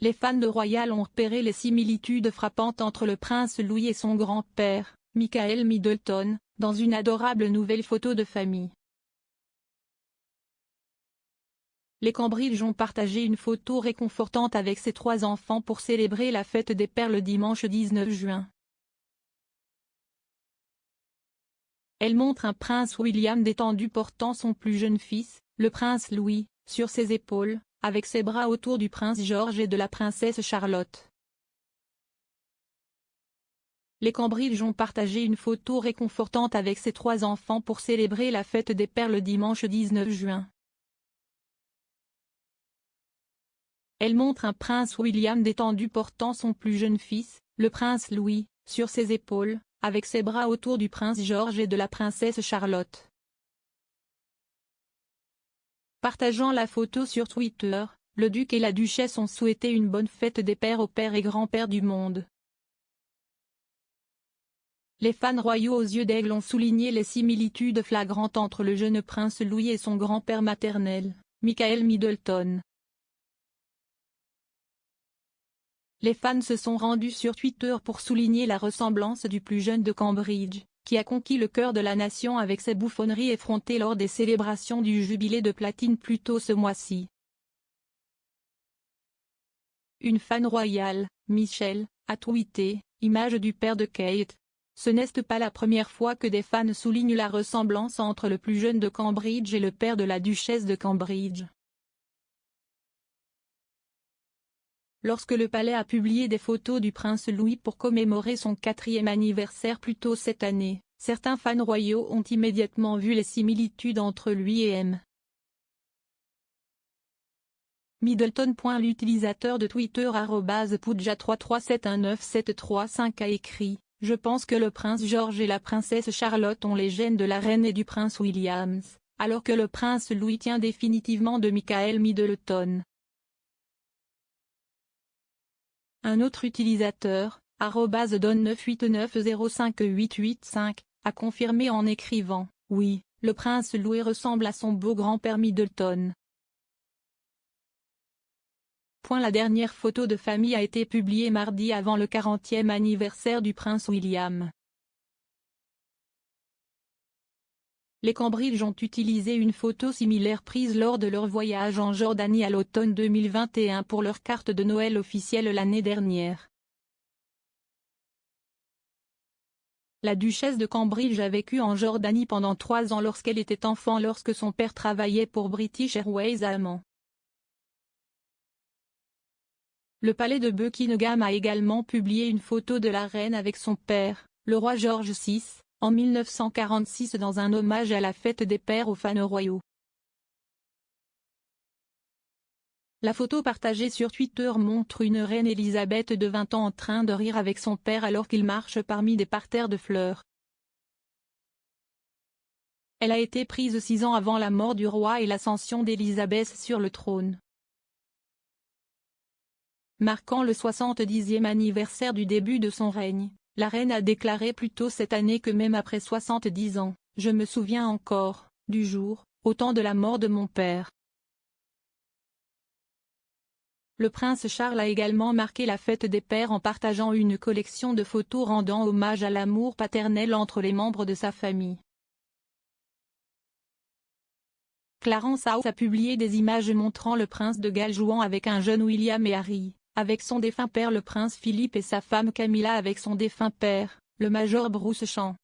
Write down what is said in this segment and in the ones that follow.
Les fans de Royal ont repéré les similitudes frappantes entre le prince Louis et son grand-père, Michael Middleton, dans une adorable nouvelle photo de famille. Les Cambridge ont partagé une photo réconfortante avec ses 3 enfants pour célébrer la fête des pères le dimanche 19 juin. Elle montre un prince William détendu portant son plus jeune fils, le prince Louis, sur ses épaules, avec ses bras autour du prince George et de la princesse Charlotte. Les Cambridge ont partagé une photo réconfortante avec ses 3 enfants pour célébrer la fête des pères le dimanche 19 juin. Elle montre un prince William détendu portant son plus jeune fils, le prince Louis, sur ses épaules, avec ses bras autour du prince George et de la princesse Charlotte. Partageant la photo sur Twitter, le duc et la duchesse ont souhaité une bonne fête des pères aux pères et grands-pères du monde. Les fans royaux aux yeux d'aigle ont souligné les similitudes flagrantes entre le jeune prince Louis et son grand-père maternel, Michael Middleton. Les fans se sont rendus sur Twitter pour souligner la ressemblance du plus jeune de Cambridge, qui a conquis le cœur de la nation avec ses bouffonneries effrontées lors des célébrations du jubilé de platine plus tôt ce mois-ci. Une fan royale, Michelle, a tweeté « Image du père de Kate ». Ce n'est pas la première fois que des fans soulignent la ressemblance entre le plus jeune de Cambridge et le père de la duchesse de Cambridge. Lorsque le palais a publié des photos du prince Louis pour commémorer son 4e anniversaire plus tôt cette année, certains fans royaux ont immédiatement vu les similitudes entre lui et M. Middleton. L'utilisateur de Twitter @Pooja337197335 a écrit « Je pense que le prince George et la princesse Charlotte ont les gènes de la reine et du prince Williams, alors que le prince Louis tient définitivement de Michael Middleton. » Un autre utilisateur, @Don989058885, a confirmé en écrivant « Oui, le prince Louis ressemble à son beau grand-père Middleton. » La dernière photo de famille a été publiée mardi avant le 40e anniversaire du prince William. Les Cambridge ont utilisé une photo similaire prise lors de leur voyage en Jordanie à l'automne 2021 pour leur carte de Noël officielle l'année dernière. La duchesse de Cambridge a vécu en Jordanie pendant 3 ans lorsqu'elle était enfant lorsque son père travaillait pour British Airways à Amman. Le palais de Buckingham a également publié une photo de la reine avec son père, le roi George VI, en 1946 dans un hommage à la fête des pères aux fans royaux. La photo partagée sur Twitter montre une reine Elisabeth de 20 ans en train de rire avec son père alors qu'il marche parmi des parterres de fleurs. Elle a été prise 6 ans avant la mort du roi et l'ascension d'Élisabeth sur le trône. Marquant le 70e anniversaire du début de son règne, la reine a déclaré plus tôt cette année que même après 70 ans, « Je me souviens encore, du jour, au temps de la mort de mon père ». Le prince Charles a également marqué la fête des pères en partageant une collection de photos rendant hommage à l'amour paternel entre les membres de sa famille. Clarence House a publié des images montrant le prince de Galles jouant avec un jeune William et Harry, avec son défunt père le prince Philippe et sa femme Camilla avec son défunt père, le major Bruce Champ.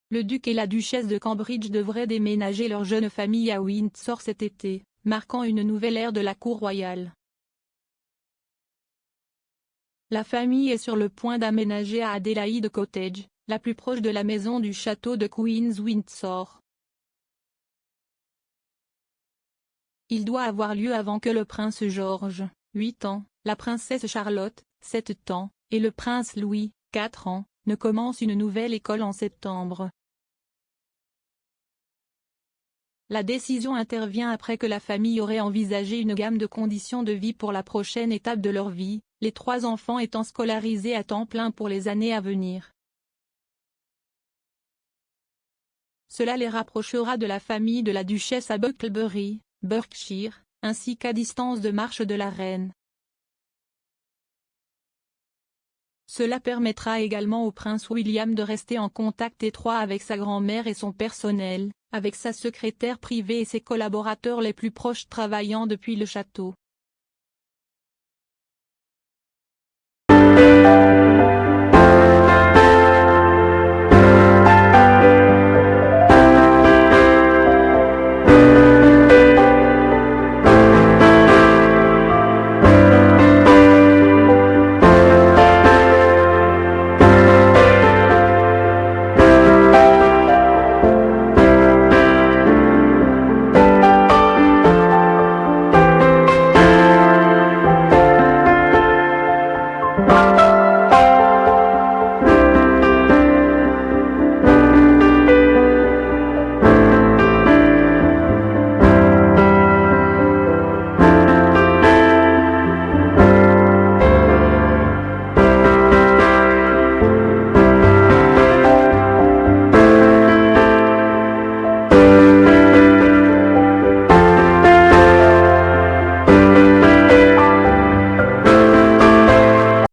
Le duc et la duchesse de Cambridge devraient déménager leur jeune famille à Windsor cet été, marquant une nouvelle ère de la cour royale. La famille est sur le point d'aménager à Adelaide Cottage, la plus proche de la maison du château de Queen's Windsor. Il doit avoir lieu avant que le prince George, 8 ans, la princesse Charlotte, 7 ans, et le prince Louis, 4 ans, ne commencent une nouvelle école en septembre. La décision intervient après que la famille aurait envisagé une gamme de conditions de vie pour la prochaine étape de leur vie, les 3 enfants étant scolarisés à temps plein pour les années à venir. Cela les rapprochera de la famille de la duchesse à Bucklebury, Berkshire, ainsi qu'à distance de marche de la reine. Cela permettra également au prince William de rester en contact étroit avec sa grand-mère et son personnel, avec sa secrétaire privée et ses collaborateurs les plus proches travaillant depuis le château.